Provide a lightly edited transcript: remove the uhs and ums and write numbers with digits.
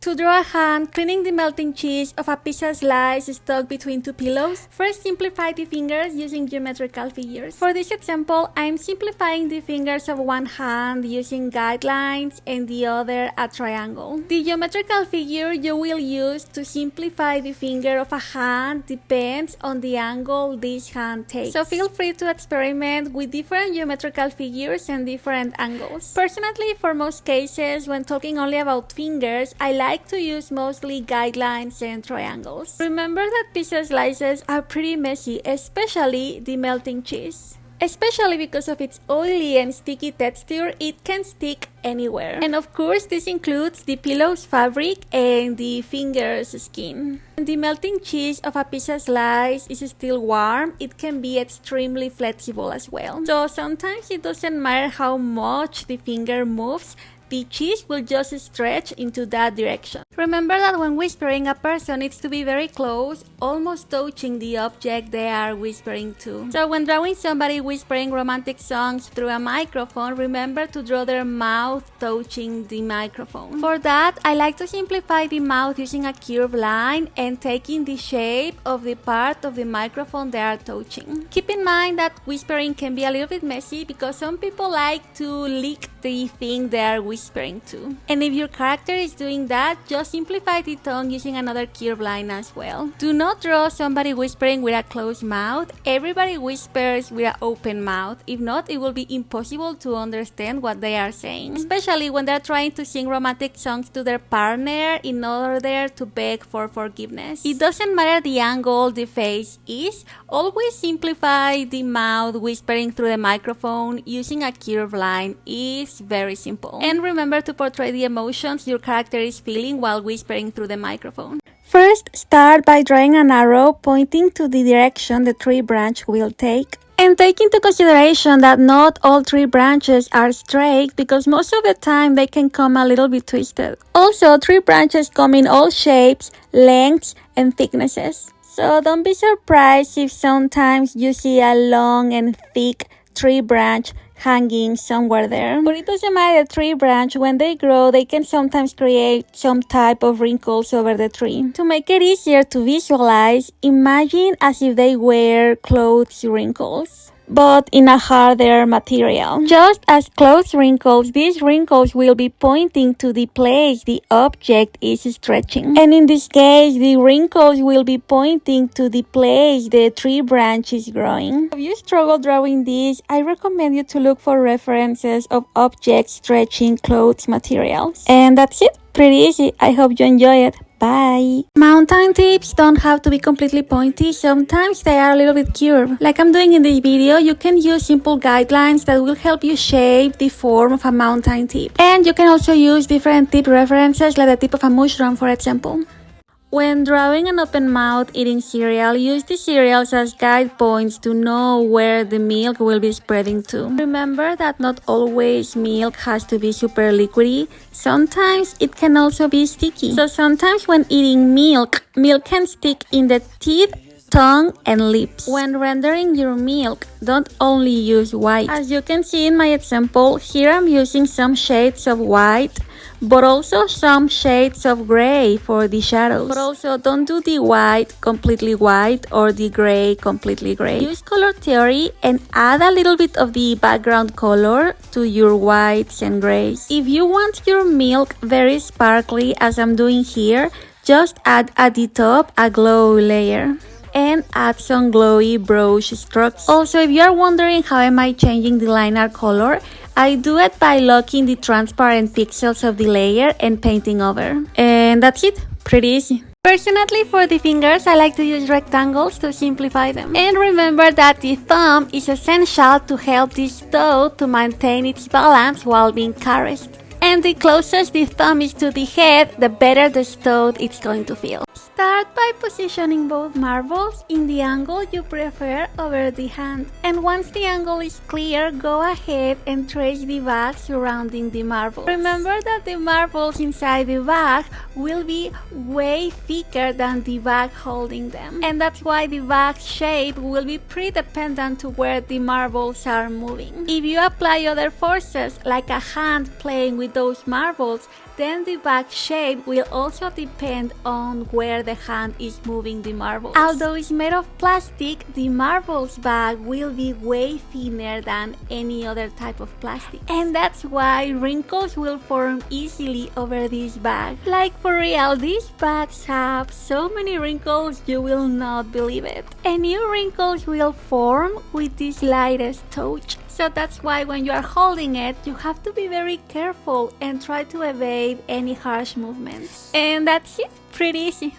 To draw a hand cleaning the melting cheese of a pizza slice stuck between two pillows, first simplify the fingers using geometrical figures. For this example, I'm simplifying the fingers of one hand using guidelines and the other a triangle. The geometrical figure you will use to simplify the finger of a hand depends on the angle this hand takes. So feel free to experiment with different geometrical figures and different angles. Personally, for most cases, when talking only about fingers, I like to use mostly guidelines and triangles. Remember that pizza slices are pretty messy, especially the melting cheese. Especially because of its oily and sticky texture, it can stick anywhere. And of course, this includes the pillow's fabric and the finger's skin. When the melting cheese of a pizza slice is still warm, it can be extremely flexible as well. So sometimes it doesn't matter how much the finger moves, the cheese will just stretch into that direction. Remember that when whispering, a person needs to be very close, almost touching the object they are whispering to. So when drawing somebody whispering romantic songs through a microphone, remember to draw their mouth touching the microphone. For that, I like to simplify the mouth using a curved line and taking the shape of the part of the microphone they are touching. Keep in mind that whispering can be a little bit messy because some people like to lick the thing they are whispering to. And if your character is doing that, just simplify the tongue using another curved line as well. Do not draw somebody whispering with a closed mouth. Everybody whispers with an open mouth. If not, it will be impossible to understand what they are saying, especially when they're trying to sing romantic songs to their partner in order to beg for forgiveness. It doesn't matter the angle the face is, always simplify the mouth whispering through the microphone using a curved line is very simple. And remember to portray the emotions your character is feeling while whispering through the microphone. First, start by drawing an arrow pointing to the direction the tree branch will take. And take into consideration that not all tree branches are straight because most of the time they can come a little bit twisted. Also, tree branches come in all shapes, lengths, and thicknesses. So don't be surprised if sometimes you see a long and thick tree branch hanging somewhere there. But it doesn't matter the tree branch, when they grow, they can sometimes create some type of wrinkles over the tree. To make it easier to visualize, imagine as if they were clothes wrinkles, but in a harder material. Just as clothes wrinkles, these wrinkles will be pointing to the place the object is stretching. And in this case, the wrinkles will be pointing to the place the tree branch is growing. If you struggle drawing this, I recommend you to look for references of objects stretching clothes materials. And that's it. Pretty easy. I hope you enjoy it. Bye! Mountain tips don't have to be completely pointy. Sometimes they are a little bit curved. Like I'm doing in this video, you can use simple guidelines that will help you shape the form of a mountain tip. And you can also use different tip references like the tip of a mushroom, for example. When drawing an open mouth eating cereal, use the cereals as guide points to know where the milk will be spreading to. Remember that not always milk has to be super liquidy. Sometimes it can also be sticky. So sometimes when eating milk can stick in the teeth, tongue, and lips. When rendering your milk, don't only use white. As you can see in my example, here I'm using some shades of white, but also some shades of gray for the shadows. But also don't do the white completely white or the gray completely gray. Use color theory and add a little bit of the background color to your whites and grays. If you want your milk very sparkly, as I'm doing here, just add at the top a glow layer and add some glowy brush strokes. Also, if you are wondering how am I changing the line art color, I do it by locking the transparent pixels of the layer and painting over. And that's it, pretty easy. Personally, for the fingers, I like to use rectangles to simplify them. And remember that the thumb is essential to help this toe to maintain its balance while being caressed. And the closest the thumb is to the head, the better the stout it's going to feel. Start by positioning both marbles in the angle you prefer over the hand. And once the angle is clear, go ahead and trace the bag surrounding the marbles. Remember that the marbles inside the bag will be way thicker than the bag holding them. And that's why the bag shape will be pretty dependent to where the marbles are moving. If you apply other forces, like a hand playing with those marbles, then the bag shape will also depend on where the hand is moving the marbles. Although it's made of plastic, the marbles bag will be way thinner than any other type of plastic. And that's why wrinkles will form easily over this bag. Like for real, these bags have so many wrinkles you will not believe it. And new wrinkles will form with the slightest touch. So that's why when you are holding it, you have to be very careful and try to evade any harsh movements. And that's it, pretty easy.